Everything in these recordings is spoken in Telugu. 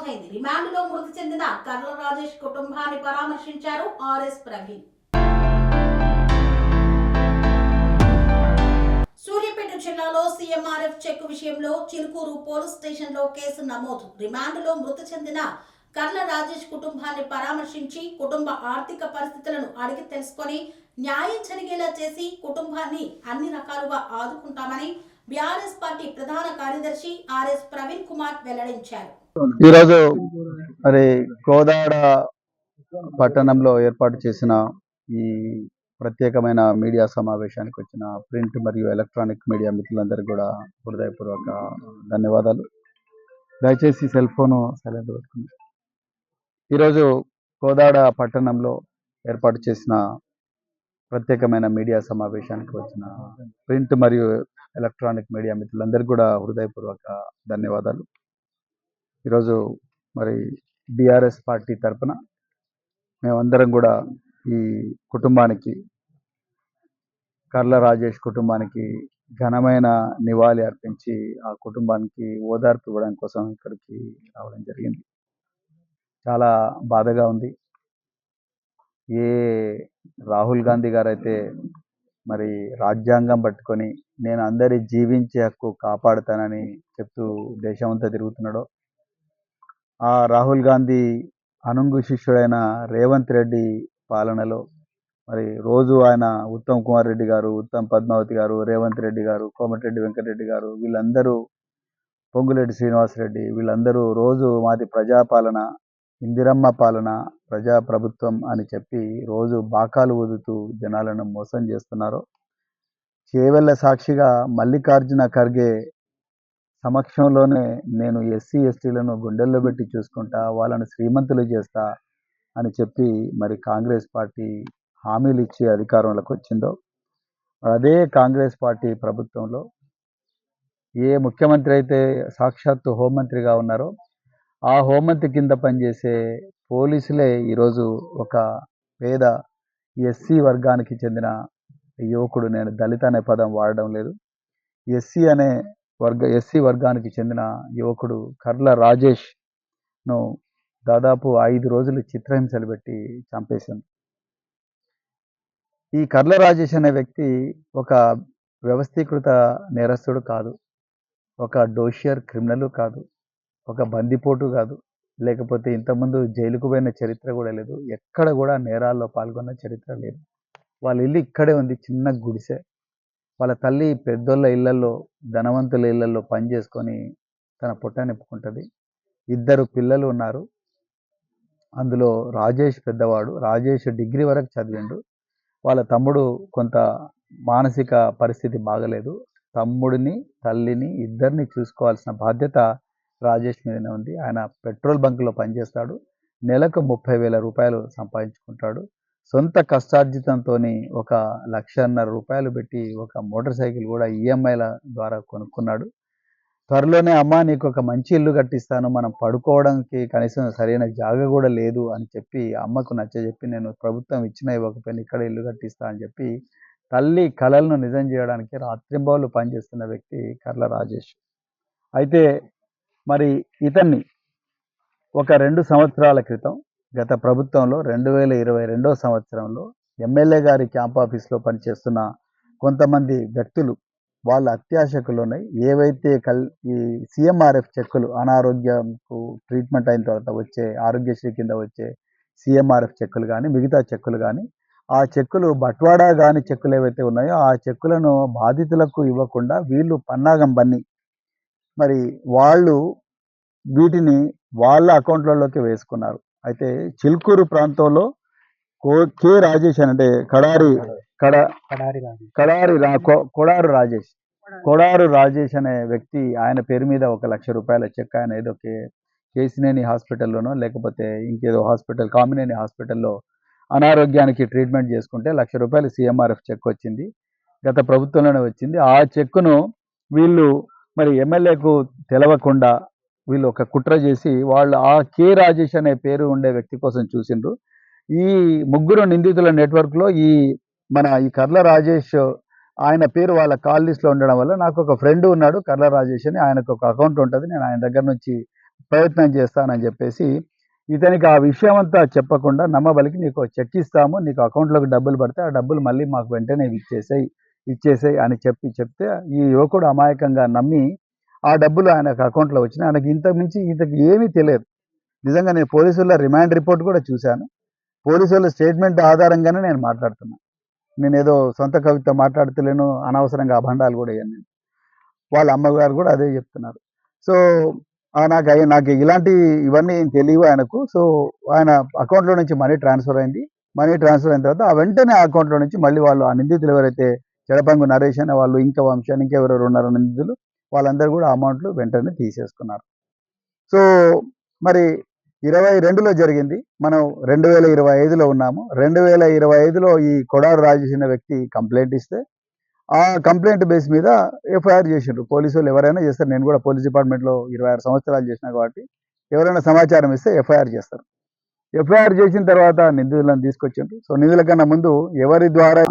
నమోదైంది. రిమాండ్లో మృతి చెందిన కర్ల రాజేష్ కుటుంబాన్ని పరామర్శించారు ఆర్ఎస్ ప్రవీణ్. సూర్యాపేట జిల్లాలో సీఎంఆర్ఎఫ్ చెక్ విషయంలో చిలుకూరు పోలీస్ స్టేషన్లో కేసు నమోదు. రిమాండ్లో మృతి చెందిన కర్ల రాజేష్ కుటుంబాన్ని పరామర్శించి కుటుంబ ఆర్థిక పరిస్థితులను అడిగి తెలుసుకొని న్యాయం జరిగేలా చేసి కుటుంబాన్ని అన్ని రకాలుగా ఆదుకుంటామని బీఆర్ఎస్ పార్టీ ప్రధాన కార్యదర్శి ఆర్ఎస్ ప్రవీణ్ కుమార్ వెల్లడించారు. ఈరోజు మరి కోదాడ పట్టణంలో ఏర్పాటు చేసిన ఈ ప్రత్యేకమైన మీడియా సమావేశానికి వచ్చిన ప్రింట్ మరియు ఎలక్ట్రానిక్ మీడియా మిత్రులందరికీ కూడా హృదయపూర్వక ధన్యవాదాలు. దయచేసి సెల్ ఫోను సైలెంట్ పెట్టుకుని. ఈరోజు కోదాడ పట్టణంలో ఏర్పాటు చేసిన ప్రత్యేకమైన మీడియా సమావేశానికి వచ్చిన ప్రింట్ మరియు ఎలక్ట్రానిక్ మీడియా మిత్రులందరికీ కూడా హృదయపూర్వక ధన్యవాదాలు. ఈరోజు మరి బీఆర్ఎస్ పార్టీ తరఫున మేమందరం కూడా ఈ కుటుంబానికి, కర్ల రాజేష్ కుటుంబానికి ఘనమైన నివాళి అర్పించి ఆ కుటుంబానికి ఓదార్పు ఇవ్వడం కోసం ఇక్కడికి రావడం జరిగింది. చాలా బాధగా ఉంది. ఏ రాహుల్ గాంధీ గారు అయితే మరి రాజ్యాంగం పట్టుకొని నేను అందరి జీవించే హక్కు కాపాడుతానని చెప్తూ దేశమంతా తిరుగుతున్నాడో, ఆ రాహుల్ గాంధీ అనుంగు శిష్యుడైన రేవంత్ రెడ్డి పాలనలో మరి రోజు ఆయన ఉత్తమ్ కుమార్ రెడ్డి గారు, ఉత్తమ్ పద్మావతి గారు, రేవంత్ రెడ్డి గారు, కోమటిరెడ్డి వెంకటరెడ్డి గారు, వీళ్ళందరూ, పొంగులేటి శ్రీనివాసరెడ్డి, వీళ్ళందరూ రోజు మాది ప్రజాపాలన, ఇందిరమ్మ పాలన, ప్రజాప్రభుత్వం అని చెప్పి రోజు బాకాలు ఊదుతూ జనాలను మోసం చేస్తున్నారు. చేవెళ్ళ సాక్షిగా మల్లికార్జున ఖర్గే సమక్షంలోనే నేను ఎస్సీ ఎస్టీలను గుండెల్లో పెట్టి చూసుకుంటా, వాళ్ళని శ్రీమంతులు చేస్తా అని చెప్పి మరి కాంగ్రెస్ పార్టీ హామీలు ఇచ్చి అధికారంలోకి వచ్చిందో, అదే కాంగ్రెస్ పార్టీ ప్రభుత్వంలో ఏ ముఖ్యమంత్రి అయితే సాక్షాత్తు హోంమంత్రిగా ఉన్నారో ఆ హోంమంత్రి కింద పనిచేసే పోలీసులే ఈరోజు ఒక పేద ఎస్సీ వర్గానికి చెందిన యువకుడు, నేను దళిత అనే పదం వాడడం లేదు, ఎస్సీ వర్గానికి చెందిన యువకుడు కర్ల రాజేష్ను దాదాపు 5 రోజులు చిత్రహింసలు పెట్టి చంపేశారు. ఈ కర్ల రాజేష్ అనే వ్యక్తి ఒక వ్యవస్థీకృత నేరస్తుడు కాదు, ఒక డోషియర్ క్రిమినల్ కాదు, ఒక బందిపోటు కాదు, లేకపోతే ఇంతకుముందు జైలుకు పోయిన చరిత్ర కూడా లేదు, ఎక్కడ కూడా నేరాల్లో పాల్గొన్న చరిత్ర లేదు. వాళ్ళ ఇల్లు ఇక్కడే ఉంది, చిన్న గుడిసె. వాళ్ళ తల్లి పెద్దోళ్ళ ఇళ్లలో, ధనవంతుల ఇళ్లలో పని చేసుకొని తన పొట్ట నింపుకుంటుంది. 2 పిల్లలు ఉన్నారు. అందులో రాజేష్ పెద్దవాడు. రాజేష్ డిగ్రీ వరకు చదివిండు. వాళ్ళ తమ్ముడు కొంత మానసిక పరిస్థితి బాగలేదు. తమ్ముడిని, తల్లిని, ఇద్దరిని చూసుకోవాల్సిన బాధ్యత రాజేష్ మీదనే ఉంది. ఆయన పెట్రోల్ బంకులో పనిచేస్తాడు. నెలకు 30,000 రూపాయలు సంపాదించుకుంటాడు. సొంత కష్టార్జితంతో 1,50,000 రూపాయలు పెట్టి ఒక మోటార్ సైకిల్ కూడా ఈఎంఐల ద్వారా కొనుక్కున్నాడు. త్వరలోనే అమ్మ నీకు ఒక మంచి ఇల్లు కట్టిస్తాను, మనం పడుకోవడానికి కనీసం సరైన జాగా కూడా లేదు అని చెప్పి అమ్మకు నచ్చజెప్పి, నేను ప్రభుత్వం ఇచ్చినా ఇవ్వకపోయినా ఇక్కడ ఇల్లు కట్టిస్తా అని చెప్పి తల్లి కలలను నిజం చేయడానికి రాత్రింబవళ్ళు పనిచేస్తున్న వ్యక్తి కర్ల రాజేష్. అయితే మరి ఇతన్ని ఒక 2 సంవత్సరాల క్రితం గత ప్రభుత్వంలో 2022 సంవత్సరంలో ఎమ్మెల్యే గారి క్యాంప్ ఆఫీస్లో పనిచేస్తున్న కొంతమంది వ్యక్తులు వాళ్ళ అత్యాశకులోనే ఏవైతే ఈ సీఎంఆర్ఎఫ్ చెక్కులు, అనారోగ్యంకు ట్రీట్మెంట్ అయిన తర్వాత వచ్చే ఆరోగ్యశ్రీ కింద వచ్చే సీఎంఆర్ఎఫ్ చెక్కులు కానీ, మిగతా చెక్కులు కానీ, ఆ చెక్కులు బట్వాడా కానీ చెక్కులు ఏవైతే ఉన్నాయో ఆ చెక్కులను బాధితులకు ఇవ్వకుండా వీళ్ళు పన్నాగం బన్ని మరి వాళ్ళు వీటిని వాళ్ళ అకౌంట్లలోకి వేసుకున్నారు. అయితే చిలుకూరు ప్రాంతంలో కె రాజేష్ అంటే కొడారు రాజేష్ అనే వ్యక్తి, ఆయన పేరు మీద 1,00,000 రూపాయల చెక్ ఆయన ఏదో కేసినేని హాస్పిటల్లోనో లేకపోతే ఇంకేదో హాస్పిటల్, కామినేని హాస్పిటల్లో అనారోగ్యానికి ట్రీట్మెంట్ చేసుకుంటే 1,00,000 రూపాయలు సీఎంఆర్ఎఫ్ చెక్ వచ్చింది. గత ప్రభుత్వంలోనే వచ్చింది. ఆ చెక్కును వీళ్ళు మరి ఎమ్మెల్యేకు తెలవకుండా వీళ్ళు ఒక కుట్ర చేసి వాళ్ళు ఆ కె రాజేష్ అనే పేరు ఉండే వ్యక్తి కోసం చూసిండ్రు. ఈ 3 నిందితుల నెట్వర్క్లో ఈ కర్ల రాజేష్ ఆయన పేరు వాళ్ళ కాల్ లిస్ట్లో ఉండడం వల్ల నాకు ఒక ఫ్రెండ్ ఉన్నాడు కర్ల రాజేష్ అని, ఆయనకు ఒక అకౌంట్ ఉంటుంది, నేను ఆయన దగ్గర నుంచి ప్రయత్నం చేస్తానని చెప్పేసి ఇతనికి ఆ విషయం అంతా చెప్పకుండా నమ్మబలికి నీకు చెక్ ఇస్తాము, నీకు అకౌంట్లోకి డబ్బులు పడితే ఆ డబ్బులు మళ్ళీ మాకు వెంటనే ఇచ్చేసేయి అని చెప్తే ఈ యువకుడు అమాయకంగా నమ్మి ఆ డబ్బులు ఆయనకు అకౌంట్లో వచ్చినాయి. ఆయనకి ఇంతకు మించి ఇంతకు ఏమీ తెలియదు. నిజంగా నేను పోలీసుల రిమాండ్ రిపోర్ట్ కూడా చూశాను. పోలీసుల స్టేట్మెంట్ ఆధారంగానే నేను మాట్లాడుతున్నాను. నేను ఏదో సొంత కవిత మాట్లాడుతలేను, అనవసరంగా అభండాలు కూడా వేయను నేను. వాళ్ళ అమ్మగారు కూడా అదే చెప్తున్నారు. సో నాకు ఇవన్నీ తెలియవు ఆయనకు. సో ఆయన అకౌంట్లో నుంచి మనీ ట్రాన్స్ఫర్ అయింది. మనీ ట్రాన్స్ఫర్ అయిన తర్వాత ఆ వెంటనే ఆ అకౌంట్లో నుంచి మళ్ళీ వాళ్ళు ఆ నిందితులు ఎవరైతే చెడపంగు నరేష్ అనే వాళ్ళు, ఇంకా వంశాన్ని, ఇంకెవరెవరు ఉన్నారు నిందితులు, వాళ్ళందరూ కూడా అమౌంట్లు వెంటనే తీసేసుకున్నారు. సో మరి 22లో జరిగింది, మనం 2025లో ఉన్నాము. 2025లో ఈ కొడారు రాజేష్ అనే వ్యక్తి కంప్లైంట్ ఇస్తే ఆ కంప్లైంట్ బేస్ మీద ఎఫ్ఐఆర్ చేసిండ్రు. పోలీసు వాళ్ళు ఎవరైనా చేస్తారు. నేను కూడా పోలీస్ డిపార్ట్మెంట్లో 26 సంవత్సరాలు చేసిన కాబట్టి ఎవరైనా సమాచారం ఇస్తే ఎఫ్ఐఆర్ చేస్తారు. ఎఫ్ఐఆర్ చేసిన తర్వాత నిందితులను తీసుకొచ్చిండ్రు. సో నిధుల కన్నా ముందు ఎవరి ద్వారా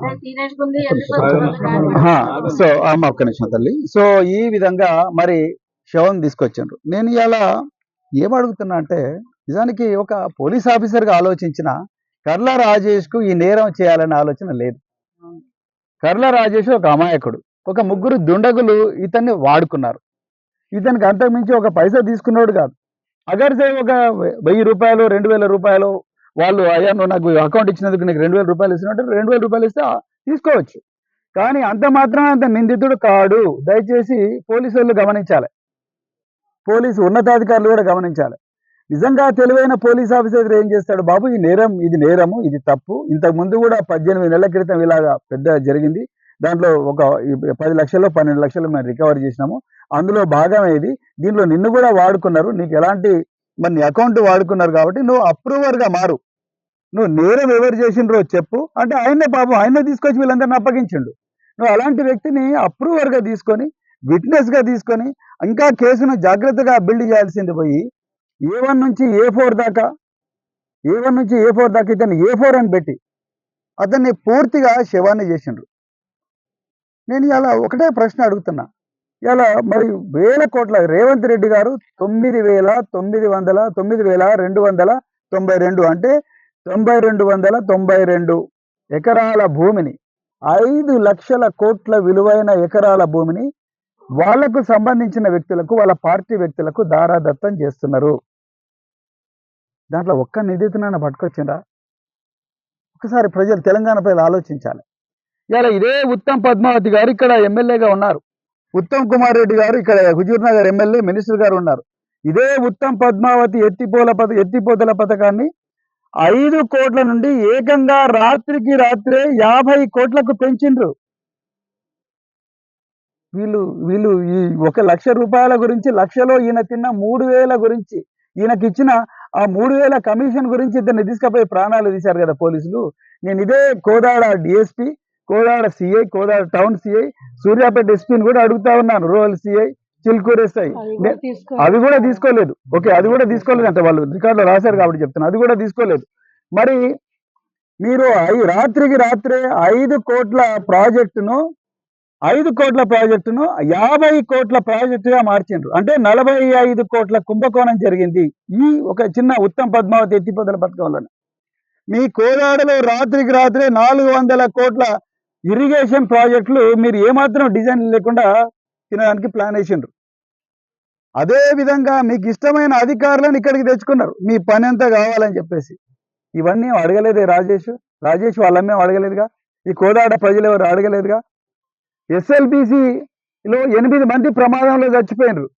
సో ఒక్క నిమిషం తల్లి. సో ఈ విధంగా మరి శవం తీసుకొచ్చిండ్రు. నేను ఇలా ఏమడుగుతున్నా అంటే, నిజానికి ఒక పోలీస్ ఆఫీసర్గా ఆలోచించిన కర్ల రాజేష్కు ఈ నేరం చేయాలనే ఆలోచన లేదు. కర్ల రాజేష్ ఒక అమాయకుడు, ఒక ముగ్గురు దుండగులు ఇతన్ని వాడుకున్నారు. ఇతనికి అంతకుమించి ఒక పైసా తీసుకున్నాడు కాదు. అగర్సే ఒక 1000 రూపాయలు 2000 రూపాయలు వాళ్ళు, అయ్యా నువ్వు నాకు అకౌంట్ ఇచ్చినందుకు నీకు 2000 రూపాయలు ఇస్తున్నట్టు 2000 రూపాయలు ఇస్తే తీసుకోవచ్చు. కానీ అంత మాత్రం అంత నిందితుడు కాడు. దయచేసి పోలీసు వాళ్ళు గమనించాలి, పోలీసు ఉన్నతాధికారులు కూడా గమనించాలి. నిజంగా తెలివైన పోలీస్ ఆఫీసర్ ఏం చేస్తాడు, బాబు ఇది నేరము, ఇది తప్పు. ఇంతకు ముందు కూడా 18 నెలల క్రితం ఇలాగా పెద్ద జరిగింది. దాంట్లో ఒక 10 లక్షలు 12 లక్షలు మేము రికవర్ చేసినాము. అందులో భాగం ఏది, దీంట్లో నిన్ను కూడా వాడుకున్నారు, నీకు ఎలాంటి మరి నీ అకౌంట్ వాడుకున్నారు కాబట్టి నువ్వు అప్రూవర్గా మారు, నువ్వు నేరం ఎవరు చేసిండ్రో చెప్పు అంటే ఆయన్నే తీసుకొచ్చి వీళ్ళందరిని అప్పగించిండు. నువ్వు అలాంటి వ్యక్తిని అప్రూవర్గా తీసుకొని, విట్నెస్గా తీసుకొని ఇంకా కేసును జాగ్రత్తగా బిల్డ్ చేయాల్సింది పోయి A1 నుంచి A4 దాకా ఇతన్ని A4 అని పెట్టి అతన్ని పూర్తిగా శవాన్ని చేసిండ్రు. నేను ఇలా ఒకటే ప్రశ్న అడుగుతున్నా, ఇలా మరి వేల కోట్ల రేవంత్ రెడ్డి గారు 9,292 అంటే 9,292 ఎకరాల భూమిని, 5 లక్షల కోట్ల విలువైన ఎకరాల భూమిని వాళ్లకు సంబంధించిన వ్యక్తులకు, వాళ్ళ పార్టీ వ్యక్తులకు దారాదత్తం చేస్తున్నారు. దాంట్లో ఒక్క నిందితునైనా పట్టుకొచ్చిందా? ఒకసారి ప్రజలు, తెలంగాణ ప్రజలు ఆలోచించాలి. ఇలా ఇదే ఉత్తమ్ పద్మావతి గారు ఇక్కడ ఎమ్మెల్యేగా ఉన్నారు, ఉత్తమ్ కుమార్ రెడ్డి గారు ఇక్కడ హుజూర్ నగర్ ఎమ్మెల్యే మినిస్టర్ గారు ఉన్నారు. ఇదే ఉత్తమ్ పద్మావతి ఎత్తిపోతల పథకాన్ని 5 కోట్ల నుండి ఏకంగా రాత్రికి రాత్రే 50 కోట్లకు పెంచిండ్రు. వీళ్ళు ఈ 1 లక్ష రూపాయల గురించి, లక్షలో ఈయన తిన్న 3000 గురించి, ఈయనకి ఇచ్చిన ఆ 3000 కమిషన్ గురించి ఇద్దరిని తీసుకుపోయి ప్రాణాలు తీశారు కదా పోలీసులు. నేను ఇదే Kodad DSP, Kodad CI, Kodad town CI, Suryapet ఎస్పీని కూడా అడుగుతా ఉన్నాను, రూరల్ సిఐ, చిల్కూరు ఎస్ఐ, అవి కూడా తీసుకోలేదు. ఓకే, అది కూడా తీసుకోలేదు అంటే వాళ్ళు రికార్డులో రాశారు కాబట్టి చెప్తున్నా, అది కూడా తీసుకోలేదు. మరి మీరు రాత్రికి రాత్రే 5 కోట్ల ప్రాజెక్టును 50 కోట్ల ప్రాజెక్టుగా మార్చిండ్రు. అంటే 45 కోట్ల కుంభకోణం జరిగింది ఈ ఒక చిన్న ఉత్తమ్ పద్మావతి ఎత్తిపోతల పథకంలోనే. మీ కోదాడలో రాత్రికి రాత్రే 400 కోట్ల ఇరిగేషన్ ప్రాజెక్టులు మీరు ఏమాత్రం డిజైన్ లేకుండా తినడానికి ప్లాన్ వేసిండ్రు. అదే విధంగా మీకు ఇష్టమైన అధికారులను ఇక్కడికి తెచ్చుకున్నారు, మీ పని అంతా కావాలని చెప్పేసి. ఇవన్నీ అడగలేదే రాజేష్ వాళ్ళమే అడగలేదుగా, ఈ కోదాడ ప్రజలు ఎవరు అడగలేదుగా. SLBCలో 8 మంది ప్రమాదంలో చచ్చిపోయినరు.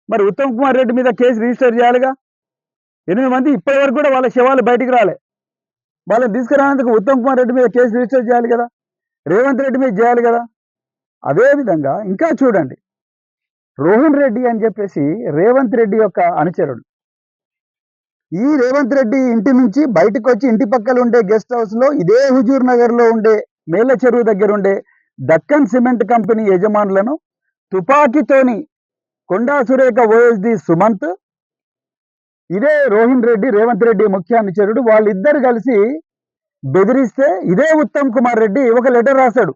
మరి ఉత్తమ్ కుమార్ రెడ్డి మీద కేసు రిజిస్టర్ చేయాలిగా. 8 మంది ఇప్పటి వరకు కూడా వాళ్ళ శవాలు బయటికి రాలే. వాళ్ళని తీసుకురానందుకు ఉత్తమ్ కుమార్ రెడ్డి మీద కేసు రిజిస్టర్ చేయాలి కదా, రేవంత్ రెడ్డి మీద చేయాలి కదా. అదేవిధంగా ఇంకా చూడండి, రోహన్ రెడ్డి అని చెప్పేసి రేవంత్ రెడ్డి యొక్క అనుచరుడు. ఈ రేవంత్ రెడ్డి ఇంటి నుంచి బయటకు వచ్చి ఇంటి పక్కన ఉండే గెస్ట్ హౌస్లో, ఇదే హుజూర్ నగర్లో ఉండే మేళ్ళ చెరువు దగ్గర ఉండే Deccan cement company యజమానులను తుపాకీతోని Konda Surekha OSD Sumanth, ఇదే రోహిన్ రెడ్డి రేవంత్ రెడ్డి ముఖ్య అనుచరుడు, వాళ్ళిద్దరు కలిసి బెదిరిస్తే ఇదే ఉత్తమ్ కుమార్ రెడ్డి ఒక లెటర్ రాశాడు.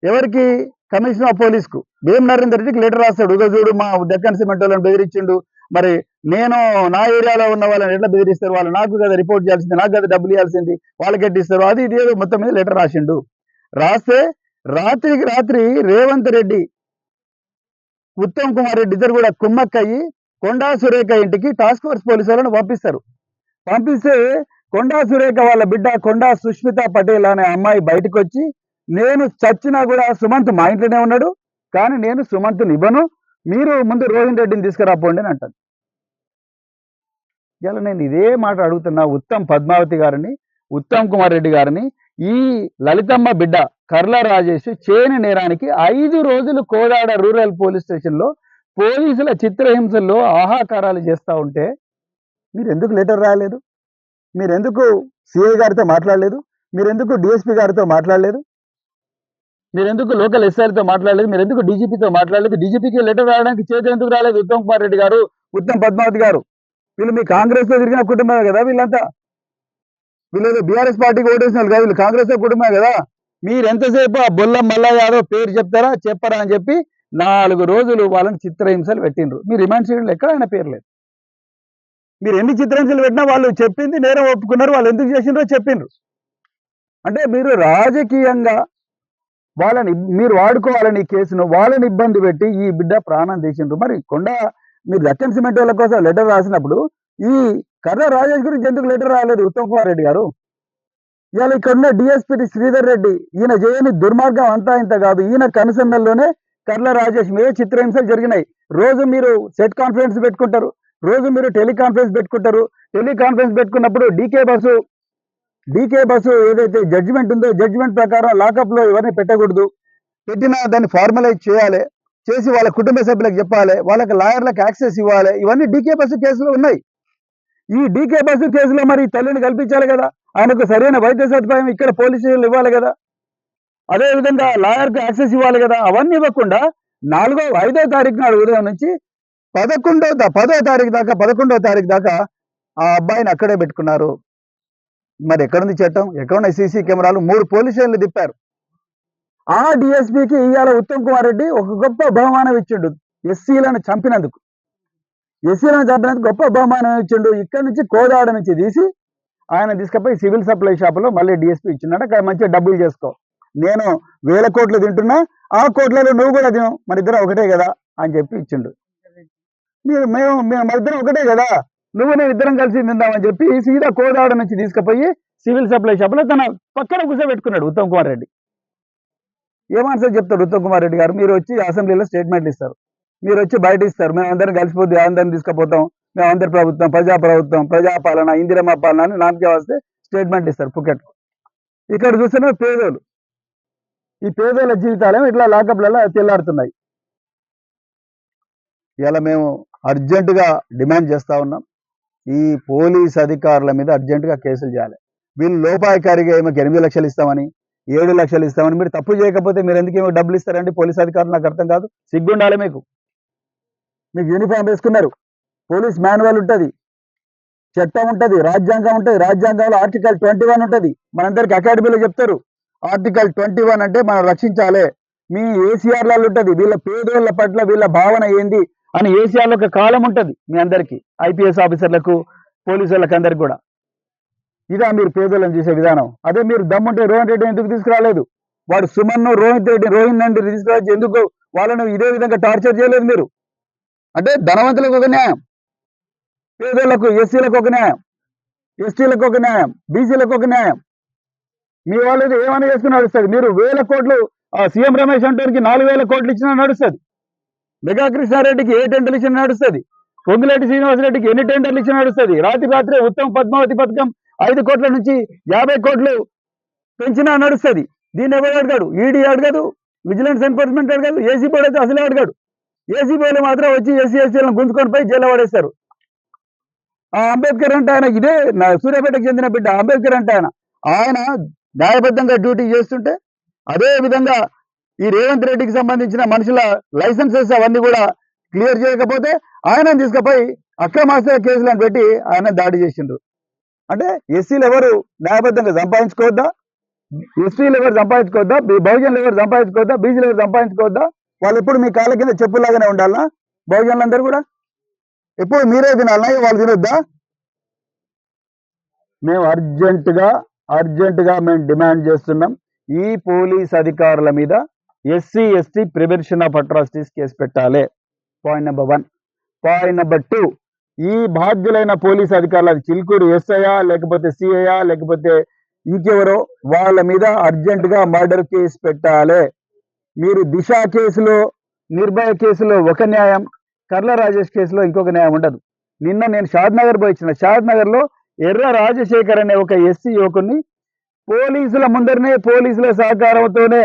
ఎవరికి? కమిషనర్ ఆఫ్ పోలీస్కు, భీమ్ నరేందర్ రెడ్డికి లెటర్ రాశాడు. చూడు మా దక్కన్ సిమెంట్ వాళ్ళని బెదిరించిండు, మరి నేను నా ఏరియాలో ఉన్న వాళ్ళని ఎట్లా బెదిరిస్తారు, వాళ్ళు నాకు కదా రిపోర్ట్ చేయాల్సింది, నాకు కదా డబ్బులు ఇవ్వాల్సింది, వాళ్ళకి ఎట్టిస్తారు, అది ఇది ఏదో మొత్తం మీద లెటర్ రాసిండు. రాస్తే రాత్రికి రాత్రి రేవంత్ రెడ్డి, ఉత్తమ్ కుమార్ రెడ్డి ఇద్దరు కూడా కుమ్మక్కయ్యి కొండా సురేఖ ఇంటికి టాస్క్ ఫోర్స్ పోలీసు వాళ్ళని పంపిస్తారు. పంపిస్తే కొండా సురేఖ వాళ్ళ బిడ్డ కొండా సుష్మిత పటేల్ అనే అమ్మాయి బయటకు వచ్చి, నేను చచ్చినా కూడా సుమంత్ మా ఇంట్లోనే ఉన్నాడు, కానీ నేను సుమంత్ని ఇవ్వను, మీరు ముందు రోహిన్ రెడ్డిని తీసుకురాపోండి అని అంటాను. ఇలా నేను ఇదే మాట అడుగుతున్నా పద్మావతి గారిని, ఉత్తమ్ కుమార్ రెడ్డి గారిని. ఈ లలితమ్మ బిడ్డ కర్ల రాజేష్ చేయని నేరానికి 5 రోజులు కోదాడ రూరల్ పోలీస్ స్టేషన్లో పోలీసుల చిత్రహింసల్లో ఆహాకారాలు చేస్తూ ఉంటే మీరు ఎందుకు లెటర్ రాయలేదు? మీరు ఎందుకు సిఐ గారితో మాట్లాడలేదు? మీరు ఎందుకు డిఎస్పీ గారితో మాట్లాడలేదు? మీరు ఎందుకు లోకల్ ఎస్ఐలతో మాట్లాడలేదు? మీరు ఎందుకు డీజీపీతో మాట్లాడలేదు? డీజీపీకి లెటర్ రాయడానికి చేతి ఎందుకు రాలేదు? ఉత్తమ్ కుమార్ రెడ్డి గారు, ఉత్తమ్ పద్మావతి గారు, వీళ్ళు మీ కాంగ్రెస్ లో తిరిగిన కుటుంబమే కదా, వీళ్ళంతా వీళ్ళు బీఆర్ఎస్ పార్టీకి ఓటేసిన వాళ్ళు కదా, వీళ్ళు కాంగ్రెస్ కుటుంబమే కదా. మీరు ఎంతసేపు ఆ బొల్ల మల్ల యాదవ్ పేరు చెప్తారా చెప్పరా అని చెప్పి 4 రోజులు వాళ్ళని చిత్రహింసలు పెట్టిండ్రు. మీ రిమాండ్ షీట్లో ఎక్కడ ఆయన పేరు లేదు. మీరు ఎన్ని చిత్రహింసలు పెట్టినా వాళ్ళు చెప్పింది నేరం ఒప్పుకున్నారు, వాళ్ళు ఎందుకు చేసిండ్రో చెప్పిండ్రు. అంటే మీరు రాజకీయంగా వాళ్ళని మీరు వాడుకోవాలని ఈ కేసును, వాళ్ళని ఇబ్బంది పెట్టి ఈ బిడ్డ ప్రాణం తీసిండ్రు. మరి మీరు దక్కన్ సిమెంట్ వాళ్ళ కోసం లెటర్ రాసినప్పుడు ఈ కర్ర రాజేష్ గురించి ఎందుకు లెటర్ రాయలేదు ఉత్తమ్ కుమార్ రెడ్డి గారు? ఇవాళ ఇక్కడ ఉన్న డిఎస్పీ శ్రీధర్ రెడ్డి, ఈయన చేయని దుర్మార్గం అంతా ఇంత కాదు. ఈయన కనుసన్నల్లోనే కర్ల రాజేష్ మీద చిత్రహింసలు జరిగినాయి. రోజు మీరు సెట్ కాన్ఫరెన్స్ పెట్టుకుంటారు, రోజు మీరు టెలికాన్ఫరెన్స్ పెట్టుకుంటారు. టెలికాన్ఫరెన్స్ పెట్టుకున్నప్పుడు డీకే బస్సు ఏదైతే జడ్జిమెంట్ ఉందో జడ్జిమెంట్ ప్రకారం లాకప్ లో ఇవన్నీ పెట్టకూడదు, పెట్టినా దాన్ని ఫార్మలైజ్ చేయాలి, చేసి వాళ్ళ కుటుంబ సభ్యులకు చెప్పాలి, వాళ్ళకి లాయర్లకు యాక్సెస్ ఇవ్వాలి. ఇవన్నీ డీకే బస్సు కేసులో ఉన్నాయి. ఈ డీకే బస్సు కేసులో మరి తల్లిని కల్పించాలి కదా, ఆయనకు సరైన వైద్య సదుపాయం ఇక్కడ పోలీస్ స్టేషన్లు ఇవ్వాలి కదా, అదేవిధంగా లాయర్కు యాక్సెస్ ఇవ్వాలి కదా. అవన్నీ ఇవ్వకుండా 5వ తారీఖు నాడు ఉదయం నుంచి 10వ తారీఖు దాకా ఆ అబ్బాయిని అక్కడే పెట్టుకున్నారు. మరి ఎక్కడుంది చట్టం? ఎక్కడున్న సీసీ కెమెరాలు? 3 పోలీస్ స్టేషన్లు తిప్పారు. ఆ డిఎస్పీకి ఇవాళ ఉత్తమ్ కుమార్ రెడ్డి ఒక గొప్ప బహుమానం ఇచ్చిండు. ఎస్సీలను చంపినందుకు గొప్ప బహుమానం ఇచ్చిండు. ఇక్కడ నుంచి కోదాడ నుంచి తీసి ఆయన తీసుకుపోయి సివిల్ సప్లై షాపులో మళ్ళీ డిఎస్పీ ఇచ్చిండట. అక్కడ మంచిగా డబ్బులు చేసుకో, నేను 1000 కోట్లు తింటున్నా, ఆ కోట్లలో నువ్వు కూడా తిను, మన ఇద్దరం ఒకటే కదా అని చెప్పి ఇచ్చిండు. మేము మన ఇద్దరం ఒకటే కదా, నువ్వు నేను ఇద్దరం కలిసి తిందామని చెప్పి సీదా కోదాడ నుంచి తీసుకుపోయి సివిల్ సప్లై షాపులో తన పక్కన కూర్చోబెట్టుకున్నాడు ఉత్తమ్ కుమార్ రెడ్డి. ఏమాన్సర్ చెప్తాడు ఉత్తమ్ కుమార్ రెడ్డి గారు? మీరు వచ్చి అసెంబ్లీలో స్టేట్మెంట్లు ఇస్తారు, మీరు వచ్చి బయట ఇస్తారు, మేము అందరం కలిసిపోతే అందరిని తీసుకుపోతాం, మేము అందరి ప్రభుత్వం, ప్రజాప్రభుత్వం, ప్రజాపాలన, ఇందిరమ్మ పాలన అని నామకే వస్తే స్టేట్మెంట్ ఇస్తారు పుకెట్. ఇక్కడ చూస్తేనే పేదోళ్ళు, ఈ పేదోళ్ళ జీవితాలేమో ఇట్లా లాకప్లలో తెల్లాడుతున్నాయి. ఇలా మేము అర్జెంటుగా డిమాండ్ చేస్తా ఉన్నాం, ఈ పోలీస్ అధికారుల మీద అర్జెంటుగా కేసులు చేయాలి. వీళ్ళు లోపాయకారిగా ఏమో 8 లక్షలు ఇస్తామని 7 లక్షలు ఇస్తామని, మీరు తప్పు చేయకపోతే మీరు ఎందుకు ఏమో డబ్బులు ఇస్తారండి పోలీస్ అధికారులు? నాకు అర్థం కాదు. సిగ్గుండాలి మీకు యూనిఫామ్ వేసుకున్నారు, పోలీస్ మాన్యువల్ ఉంటుంది, చట్టం ఉంటుంది, రాజ్యాంగం ఉంటుంది. రాజ్యాంగంలో ఆర్టికల్ 21 ఉంటుంది. మనందరికి అకాడమీలో చెప్తారు ఆర్టికల్ 21 అంటే మనం రక్షించాలి. మీ ఏసీఆర్లలో ఉంటుంది వీళ్ళ పేదోళ్ళ పట్ల వీళ్ళ భావన ఏంది అని ఏసీఆర్లో ఒక కాలం ఉంటుంది మీ అందరికీ, ఐపీఎస్ ఆఫీసర్లకు, పోలీసు వాళ్ళకి అందరికి కూడా. ఇదా మీరు పేదోళ్ళని చూసే విధానం? అదే మీరు దమ్ముంటే రోహిన్ రెడ్డి ఎందుకు తీసుకురాలేదు? వాడు సుమన్ను రోహిన్ రెడ్డి తీసుకురావచ్చు, ఎందుకు వాళ్ళను ఇదే విధంగా టార్చర్ చేయలేదు మీరు? అంటే ధనవంతులకు ఒక న్యాయం, పేదోళ్లకు, ఎస్సీలకు ఒక న్యాయం, ఎస్టీలకు ఒక న్యాయం, బీసీలకు ఒక న్యాయం. మీ వాళ్ళు ఏమైనా చేసుకుని నడుస్తుంది. మీరు 1000 కోట్లు సీఎం రమేష్ అంటానికి 4000 కోట్లు ఇచ్చినా నడుస్తుంది. మెగా కృష్ణారెడ్డికి ఏ టెండర్లు ఇచ్చినా నడుస్తుంది. పొంగులేటి శ్రీనివాసరెడ్డికి ఎన్ని టెండర్లు ఇచ్చినా నడుస్తుంది. రాత్రే ఉత్తమ్ పద్మావతి పథకం 5 కోట్ల నుంచి 50 కోట్లు పెంచినా నడుస్తుంది. దీన్ని ఎవరు అడగాడు? ఈడీ అడగదు, విజిలెన్స్ ఎన్ఫోర్స్మెంట్ అడగదు, ఏసీబీ అయితే అసలే అడగాడు. ఏసీబీలు మాత్రం వచ్చి ఎస్సీలను గుంజుకొని పోయి జైల్లో పడేస్తారు. ఆ అంబేద్కర్ అంటే ఆయన, ఇదే సూర్యాపేటకు చెందిన బిడ్డ అంబేద్కర్ అంటే ఆయన న్యాయబద్ధంగా డ్యూటీ చేస్తుంటే, అదే విధంగా ఈ రేవంత్ రెడ్డికి సంబంధించిన మనుషుల లైసెన్సెస్ అవన్నీ కూడా క్లియర్ చేయకపోతే ఆయన తీసుకుపోయి అక్రమాస్త్ర కేసులను పెట్టి ఆయన దాడి చేసిండ్రు. అంటే ఎస్సీలు ఎవరు న్యాయబద్ధంగా సంపాదించుకోవద్దా? ఎస్టీలు ఎవరు సంపాదించుకోవద్దా? బహుజనులు ఎవరు సంపాదించుకోవద్దా? బీసీలు ఎవరు సంపాదించుకోవద్దా? వాళ్ళు ఎప్పుడు మీ కాళ్ళ కింద చెప్పులాగానే ఉండాలా బహుజనులందరూ కూడా? ఎప్పుడు మీరే తినాలన్నా వాళ్ళు తినొద్దా? మేము అర్జెంటుగా మేము డిమాండ్ చేస్తున్నాం, ఈ పోలీస్ అధికారుల మీద SC ST prevention of atrocities case పెట్టాలి. Point number 1. పాయింట్ నెంబర్ 2, ఈ బాధ్యులైన పోలీస్ అధికారులు, అది చిలుకూరు ఎస్ఐయా లేకపోతే సిఐయా లేకపోతే ఇంకెవరో, వాళ్ళ మీద అర్జెంటుగా మర్డర్ కేసు పెట్టాలి. మీరు దిశ కేసులో, నిర్భయ కేసులో ఒక న్యాయం, కర్ల రాజేష్ కేసులో ఇంకొక న్యాయం ఉండదు. నిన్న నేను షాద్నగర్ పోయి వచ్చిన. షాద్నగర్లో ఎర్ర రాజశేఖర్ అనే ఒక ఎస్సీ యువకుని పోలీసుల ముందరనే, పోలీసుల సహకారంతోనే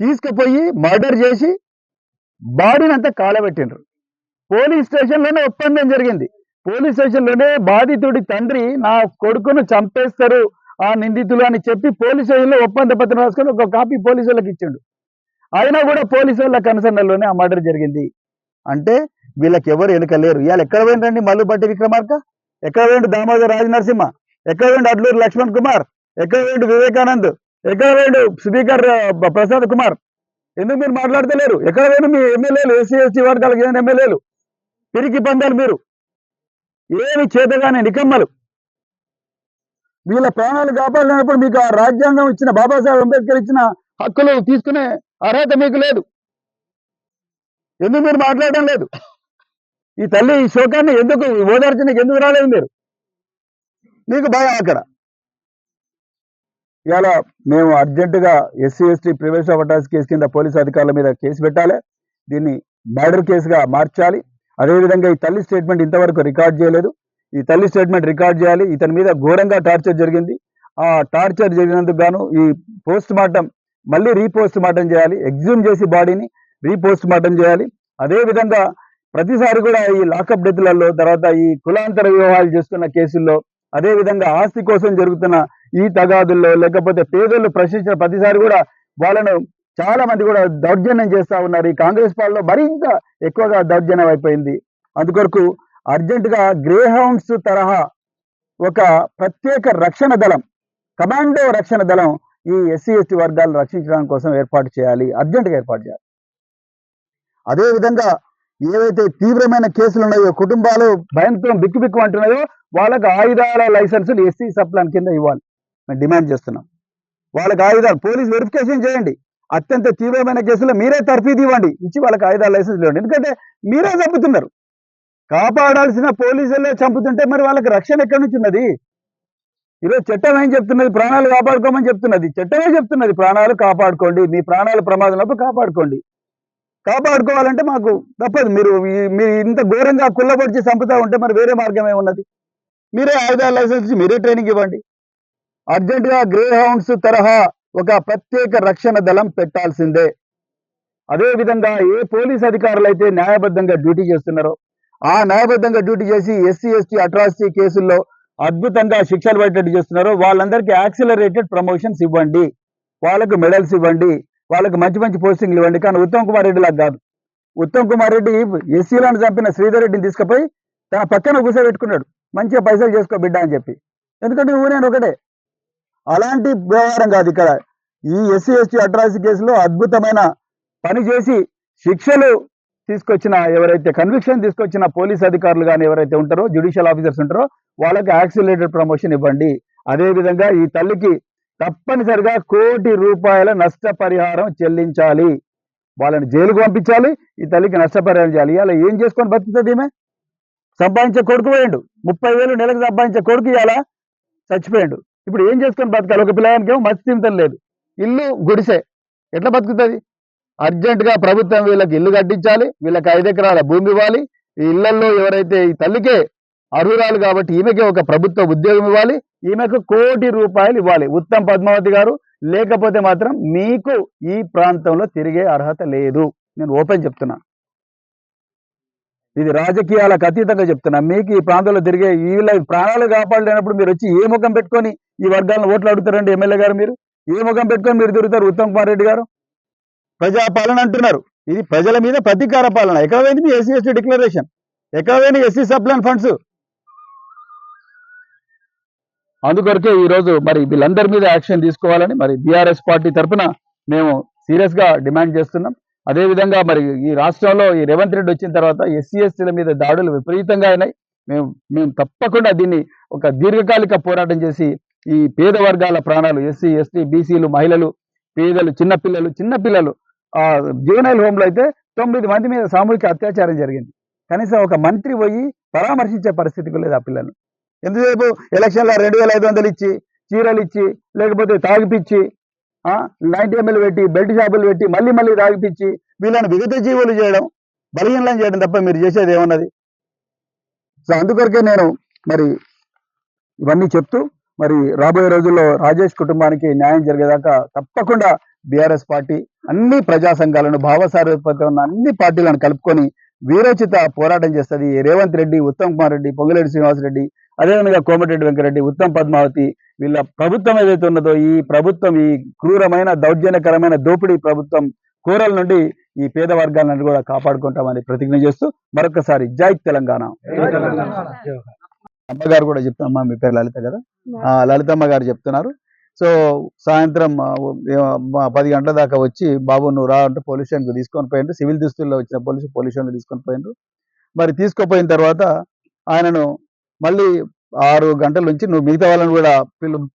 తీసుకుపోయి మర్డర్ చేసి బాడీని అంతా కాలబెట్టిండ్రు. పోలీస్ స్టేషన్లోనే ఒప్పందం జరిగింది. పోలీస్ స్టేషన్లోనే బాధితుడి తండ్రి నా కొడుకును చంపేస్తారు ఆ నిందితులు అని చెప్పి పోలీస్ స్టేషన్లో ఒప్పంద పత్రం రాసుకొని ఒక కాపీ పోలీసు వాళ్ళకి ఇచ్చిండు. అయినా కూడా పోలీసు వాళ్ళ కన్సర్న్లోనే ఆ మర్డర్ జరిగింది. అంటే వీళ్ళకి ఎవరు వెనుకలేరు. ఇవాళ ఎక్కడ పోయిందండి మల్లుబట్టి విక్రమార్క, ఎక్కడ పోయిండు దామోదర్ రాజనరసింహ, ఎక్కడ పోయిండు అడ్లూరు లక్ష్మణ్ కుమార్, ఎక్కడ పోయిండు వివేకానంద్, ఎక్కడ పోయిండు స్పీకర్ ప్రసాద్ కుమార్? ఎందుకు మీరు మాట్లాడతలేరు? ఎక్కడ పోయినా మీ ఎమ్మెల్యేలు, ఎస్సీ ఎస్టీ వర్గాలకు ఏమైనా ఎమ్మెల్యేలు పిరికి పందాలు, మీరు ఏమి చేతగానే నికమ్మలు. వీళ్ళ ప్రాణాలు కాపాడినప్పుడు మీకు ఆ రాజ్యాంగం ఇచ్చిన, బాబాసాహెబ్ అంబేద్కర్ ఇచ్చిన హక్కులు తీసుకునే అర్హత మీకు లేదు. ఎందుకు మీరు మాట్లాడడం లేదు? ఈ తల్లి ఈ శోకాన్ని ఎందుకు ఓదార్చడానికి ఎందుకు రాలేదు మీరు? మీకు భయం అక్కడ. ఇవాళ మేము అర్జెంటుగా SC ST prevention of atrocity case కింద పోలీసు అధికారుల మీద కేసు పెట్టాలి. దీన్ని మర్డర్ కేసుగా మార్చాలి. అదేవిధంగా ఈ తల్లి స్టేట్మెంట్ ఇంతవరకు రికార్డ్ చేయలేదు. ఈ తల్లి స్టేట్మెంట్ రికార్డ్ చేయాలి. ఇతని మీద ఘోరంగా టార్చర్ జరిగింది. ఆ టార్చర్ జరిగినందుకు గాను ఈ పోస్ట్ మార్టం మళ్ళీ రీపోస్ట్ మార్టం చేయాలి. ఎగ్జూమ్ చేసి బాడీని రీపోస్ట్ మార్టం చేయాలి. అదేవిధంగా ప్రతిసారి కూడా ఈ లాకప్ డెత్లలో, తర్వాత ఈ కులాంతర వివాహాలు చేసుకున్న కేసుల్లో, అదేవిధంగా ఆస్తి కోసం జరుగుతున్న ఈ తగాదుల్లో, లేకపోతే పేదలు ప్రశ్నించిన ప్రతిసారి కూడా వాళ్ళను చాలా మంది కూడా దౌర్జన్యం చేస్తా ఉన్నారు. ఈ కాంగ్రెస్ పార్టీలో మరింత ఎక్కువగా దౌర్జన్యం అయిపోయింది. అందుకొరకు అర్జెంటుగా గ్రే హౌండ్స్ తరహా ఒక ప్రత్యేక రక్షణ దళం, కమాండో రక్షణ దళం ఈ ఎస్సీ ఎస్టీ వర్గాలను రక్షించడం కోసం ఏర్పాటు చేయాలి. అర్జెంటుగా ఏర్పాటు చేయాలి. అదేవిధంగా ఏవైతే తీవ్రమైన కేసులు ఉన్నాయో, కుటుంబాలు భయంతో బిక్కు అంటున్నాయో, వాళ్ళకి ఆయుధాల లైసెన్సులు ఎస్సీ సప్లాన్ కింద ఇవ్వాలి. మేము డిమాండ్ చేస్తున్నాం. వాళ్ళకి ఆయుధాలు పోలీస్ వెరిఫికేషన్ చేయండి. అత్యంత తీవ్రమైన కేసులో మీరే తర్ఫీదు ఇవ్వండి, ఇచ్చి వాళ్ళకి ఆయుధాల లైసెన్స్ ఇవ్వండి. ఎందుకంటే మీరే చంపుతున్నారు. కాపాడాల్సిన పోలీసులే చంపుతుంటే మరి వాళ్ళకి రక్షణ ఎక్కడి నుంచి ఉన్నది? ఈరోజు చట్టం ఏం చెప్తున్నది? ప్రాణాలు కాపాడుకోమని చెప్తున్నది. చట్టమే చెప్తున్నది ప్రాణాలు కాపాడుకోండి, మీ ప్రాణాలు ప్రమాదంలో కాపాడుకోండి. కాపాడుకోవాలంటే మాకు తప్పదు. మీరు ఇంత ఘోరంగా కుళ్ళబొడిచి చంపుతా ఉంటే మరి వేరే మార్గం ఏమున్నది? మీరే ఆయుధాల లైసెన్స్ ఇచ్చి మీరే ట్రైనింగ్ ఇవ్వండి. అర్జెంటుగా గ్రే హౌండ్స్ తరహా ఒక ప్రత్యేక రక్షణ దళం పెట్టాల్సిందే. అదేవిధంగా ఏ పోలీస్ అధికారులు అయితే న్యాయబద్ధంగా డ్యూటీ చేస్తున్నారో, ఆ న్యాయబద్ధంగా డ్యూటీ చేసి ఎస్సీ ఎస్టీ అట్రాసిటీ కేసుల్లో అద్భుతంగా శిక్షలు పడేటట్టు చేస్తున్నారో వాళ్ళందరికీ యాక్సిలరేటెడ్ ప్రమోషన్స్ ఇవ్వండి, వాళ్ళకు మెడల్స్ ఇవ్వండి, వాళ్ళకి మంచి మంచి పోస్టింగ్లు ఇవ్వండి. కానీ ఉత్తమ్ కుమార్ రెడ్డి లాగా కాదు. ఉత్తమ్ కుమార్ రెడ్డి ఎస్సీలను చంపిన శ్రీధర్ రెడ్డిని తీసుకుపోయి తన పక్కన కూర్చోబెట్టుకున్నాడు, మంచిగా పైసలు చేసుకో బిడ్డ అని చెప్పి. ఎందుకంటే నువ్వు నేను ఒకటే. అలాంటి వ్యవహారం కాదు ఇక్కడ. ఈ ఎస్సీ ఎస్టీ అట్రాసిటీ కేసులో అద్భుతమైన పని చేసి శిక్షలు తీసుకొచ్చిన, ఎవరైతే కన్విక్షన్ తీసుకొచ్చిన పోలీస్ అధికారులు కానీ ఎవరైతే ఉంటారో, జ్యుడిషియల్ ఆఫీసర్స్ ఉంటారో, వాళ్ళకి యాక్సిలరేటెడ్ ప్రమోషన్ ఇవ్వండి. అదేవిధంగా ఈ తల్లికి తప్పనిసరిగా ₹1 కోటి నష్టపరిహారం చెల్లించాలి. వాళ్ళని జైలుకు పంపించాలి. ఈ తల్లికి నష్టపరిహారం చేయాలి. ఇలా ఏం చేసుకొని బతుకుతుంది? ఈమె సంపాదించే కొడుకు పోయిండు, 30,000 నెలకు సంపాదించే కొడుకు ఇలా చచ్చిపోయిండు. ఇప్పుడు ఏం చేసుకొని బతకాలి? ఒక పిల్లగానికి ఏమో మత్స్య తింతం లేదు, ఇల్లు గుడిసె, ఎట్లా బతుకుతుంది? అర్జెంటుగా ప్రభుత్వం వీళ్ళకి ఇల్లు కట్టించాలి, వీళ్ళకి 5 ఎకరాల భూమి ఇవ్వాలి. ఈ ఇళ్లలో ఎవరైతే ఈ తల్లికే అర్హురాలు కాబట్టి ఈమెకే ఒక ప్రభుత్వ ఉద్యోగం ఇవ్వాలి, ఈమెకు ₹1 కోటి ఇవ్వాలి. ఉత్తమ్ పద్మావతి గారు, లేకపోతే మాత్రం మీకు ఈ ప్రాంతంలో తిరిగే అర్హత లేదు. నేను ఓపెన్ చెప్తున్నా, ఇది రాజకీయాలకు అతీతంగా చెప్తున్నా. మీకు ఈ ప్రాంతంలో తిరిగే వీళ్ళ ప్రాణాలు కాపాడలేనప్పుడు మీరు వచ్చి ఏ ముఖం పెట్టుకొని ఈ వర్గాలను ఓట్లు అడుగుతారండి? ఎమ్మెల్యే గారు మీరు ఏ ముఖం పెట్టుకొని మీరు తిరుగుతారు? ఉత్తమ్ కుమార్ రెడ్డి గారు ప్రజాపాలన అంటున్నారు. ఇది ప్రజల మీద ప్రతీకార పాలన. ఎక్కడ పోయింది మీ ఎస్సీ ఎస్టీ డిక్లరేషన్? ఎక్కడ పోయింది ఎస్సీ సప్లాన్ ఫండ్స్? అందుకొరకే ఈరోజు మరి వీళ్ళందరి మీద యాక్షన్ తీసుకోవాలని మరి బీఆర్ఎస్ పార్టీ తరఫున మేము సీరియస్ గా డిమాండ్ చేస్తున్నాం. అదేవిధంగా మరి ఈ రాష్ట్రంలో ఈ రేవంత్ రెడ్డి వచ్చిన తర్వాత ఎస్సీ ఎస్టీల మీద దాడులు విపరీతంగా అయినాయి. మేము తప్పకుండా దీన్ని ఒక దీర్ఘకాలిక పోరాటం చేసి ఈ పేద వర్గాల ప్రాణాలు ఎస్సీ ఎస్టీ బీసీలు మహిళలు పేదలు చిన్నపిల్లలు జూనైల్ హోమ్లో అయితే 9 మంది మీద సామూహిక అత్యాచారం జరిగింది. కనీసం ఒక మంత్రి పోయి పరామర్శించే పరిస్థితికి లేదు ఆ పిల్లలు. ఎంతసేపు ఎలక్షన్లో 2500 ఇచ్చి చీరలు ఇచ్చి లేకపోతే తాగిపిచ్చి 90 ml పెట్టి బెల్ట్ షాపులు పెట్టి మళ్ళీ తాగిపిచ్చి వీళ్ళని విగత జీవులు చేయడం బలహీనలను చేయడం తప్ప మీరు చేసేది ఏమన్నది? సో అందుకొరకే నేను మరి ఇవన్నీ చెప్తూ మరి రాబోయే రోజుల్లో రాజేష్ కుటుంబానికి న్యాయం జరిగేదాకా తప్పకుండా బీఆర్ఎస్ పార్టీ అన్ని ప్రజా సంఘాలను భావసారూప్యత ఉన్న అన్ని పార్టీలను కలుపుకొని వీరోచిత పోరాటం చేస్తుంది. రేవంత్ రెడ్డి, ఉత్తమ్ కుమార్ రెడ్డి, పొంగులేటి శ్రీనివాసరెడ్డి, అదేవిధంగా కోమటిరెడ్డి వెంకరెడ్డి, ఉత్తమ్ పద్మావతి వీళ్ళ ప్రభుత్వం ఏదైతే ఉన్నదో ఈ ప్రభుత్వం ఈ క్రూరమైన దౌర్జన్యకరమైన దోపిడీ ప్రభుత్వం కూరల నుండి ఈ పేద వర్గాలను కూడా కాపాడుకుంటామని ప్రతిజ్ఞ చేస్తూ మరొకసారి జై తెలంగాణ. అమ్మగారు కూడా చెప్తామ్మా, మీ పేరు లలిత కదా? లలితమ్మ గారు చెప్తున్నారు. సో సాయంత్రం 10 గంటల దాకా వచ్చి బాబు నువ్వు రా అంటే పోలీస్ స్టేషన్కి తీసుకొని పోయిండ్రు. సివిల్ దుస్తుల్లో వచ్చిన పోలీస్ స్టేషన్కి తీసుకొని పోయిండ్రు. మరి తీసుకుపోయిన తర్వాత ఆయనను మళ్ళీ 6 గంటల నుంచి నువ్వు మిగతా వాళ్ళని కూడా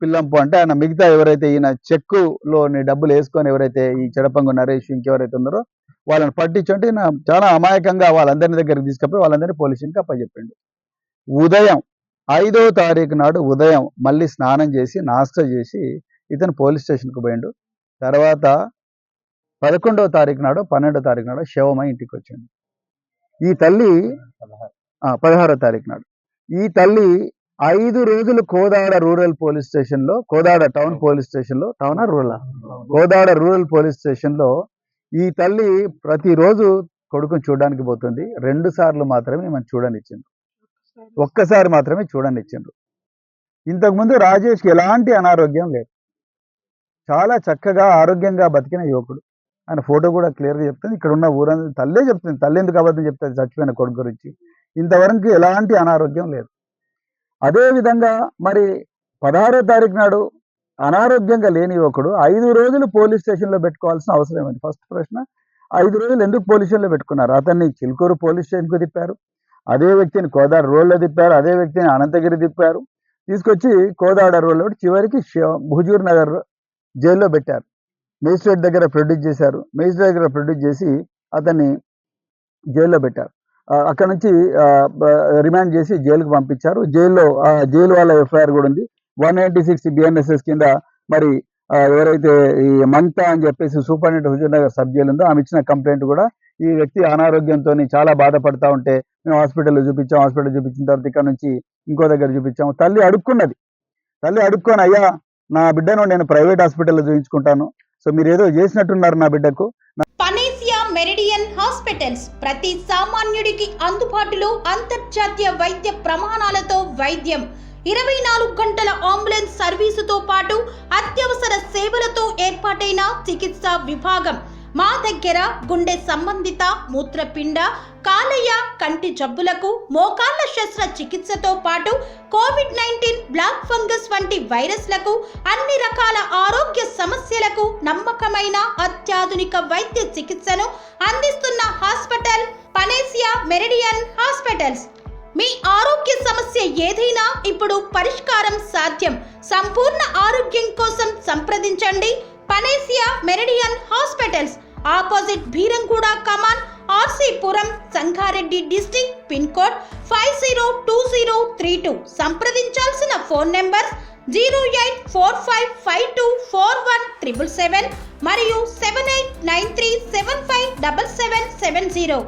పిల్లంపు అంటే ఆయన మిగతా ఎవరైతే ఈయన చెక్కులోని డబ్బులు వేసుకొని ఎవరైతే ఈ చెడపంగు నరేష్ ఇంకెవరైతే ఉన్నారో వాళ్ళని పట్టించుంటే ఈయన చాలా అమాయకంగా వాళ్ళందరినీ దగ్గరికి తీసుకుపోయి వాళ్ళందరినీ పోలీస్ స్టేషన్కి అప్పచెప్పిండు. ఉదయం 5వ తారీఖు నాడు ఉదయం మళ్ళీ స్నానం చేసి నాస్తా చేసి ఇతను పోలీస్ స్టేషన్కి పోయిండు. తర్వాత 11వ తారీఖు నాడు 12వ తారీఖు నాడు శవమై ఇంటికి వచ్చిండు. ఈ తల్లి 16వ తారీఖు నాడు ఈ తల్లి 5 రోజులు కోదాడ రూరల్ పోలీస్ స్టేషన్లో, కోదాడ టౌన్ పోలీస్ స్టేషన్లో, టౌనా రూరల్ కోదాడ రూరల్ పోలీస్ స్టేషన్లో ఈ తల్లి ప్రతిరోజు కొడుకుని చూడడానికి పోతుంది. 2 సార్లు మాత్రమే మనం చూడనిచ్చిండ్రు, ఒక్కసారి మాత్రమే చూడనిచ్చిండ్రు. ఇంతకుముందు రాజేష్కి ఎలాంటి అనారోగ్యం లేదు, చాలా చక్కగా ఆరోగ్యంగా బతికిన యువకుడు. ఆయన ఫోటో కూడా క్లియర్గా చెప్తుంది. ఇక్కడ ఉన్న ఊరంతా తల్లే చెప్తుంది, తల్లి ఎందుకు అబద్ధం చెప్తుంది చచ్చిపోయిన కొడుకు గురించి. ఇంతవరకు ఎలాంటి అనారోగ్యం లేదు. అదేవిధంగా మరి 16వ తారీఖు నాడు అనారోగ్యంగా లేని యువకుడు 5 రోజులు పోలీస్ స్టేషన్లో పెట్టుకోవాల్సిన అవసరం ఏంటి? ఫస్ట్ ప్రశ్న, 5 రోజులు ఎందుకు పోలీస్ స్టేషన్లో పెట్టుకున్నారు? అతన్ని చిలుకూరు పోలీస్ స్టేషన్కు తిప్పారు, అదే వ్యక్తిని కోదాడ రోడ్లో తిప్పారు, అదే వ్యక్తిని అనంతగిరి తిప్పారు, తీసుకొచ్చి కోదాడ రోడ్లో చివరికి హుజూర్ నగర్ జైల్లో పెట్టారు. మేజిస్ట్రేట్ దగ్గర ప్రొడ్యూస్ చేశారు, మేజిస్ట్రేట్ దగ్గర ప్రొడ్యూస్ చేసి అతన్ని జైల్లో పెట్టారు. అక్కడ నుంచి రిమాండ్ చేసి జైలుకు పంపించారు. జైలు వాళ్ళ ఎఫ్ఐఆర్ కూడా ఉంది. 196 BNSS కింద మరి ఎవరైతే ఈ మమతా అని చెప్పేసి superintendent Huzur Nagar sub jail ఉందో ఆమె ఇచ్చిన కంప్లైంట్ కూడా ఈ వ్యక్తి అనారోగ్యంతో చాలా బాధపడతా ఉంటే మేము హాస్పిటల్లో చూపించాం, హాస్పిటల్ చూపించిన తర్వాత ఇక్కడ నుంచి ఇంకో దగ్గర చూపించాము. తల్లి అడుక్కొని అయ్యా నా బిడ్డను నేను ప్రైవేట్ హాస్పిటల్లో చూపించుకుంటాను, సో మీరు ఏదో చేసినట్టున్నారు నా బిడ్డకు. పనేసియా మెరిడియన్ హాస్పిటల్స్ ప్రతి సామాన్యుడికి అందుబాటులో అంతర్జాతీయ వైద్య ప్రమాణాలతో వైద్యం, 24 గంటల అంబులెన్స్ సర్వీసుతో పాటు అత్యవసర సేవలతో ఏర్పాటైన చికిత్సా విభాగం. మా దగ్గర గుండె సంబంధిత, మూత్రపిండ, కాలేయ, కంటి జబ్బులకు, మోకాళ్ల శస్త్ర చికిత్సతో పాటు COVID-19, బ్లాక్ ఫంగస్ వంటి వైరస్లకు, అన్ని రకాల ఆరోగ్య సమస్యలకు నమ్మకమైన అత్యాధునిక వైద్య చికిత్సను అందిస్తున్న హాస్పిటల్ పనేసియా మెరిడియన్ హాస్పిటల్స్. మీ ఆరోగ్య సమస్య ఏదైనా ఇప్పుడు పరిష్కారం సాధ్యం. సంపూర్ణ ఆరోగ్యం కోసం సంప్రదించండి Panacea Meridian Hospitals, opposite Bheeramguda Kaman, RC Puram, Sangareddy district, pin code 502032. సంప్రదించాల్సిన ఫోన్ నెంబర్ 0845524177 మరియు 7893757770.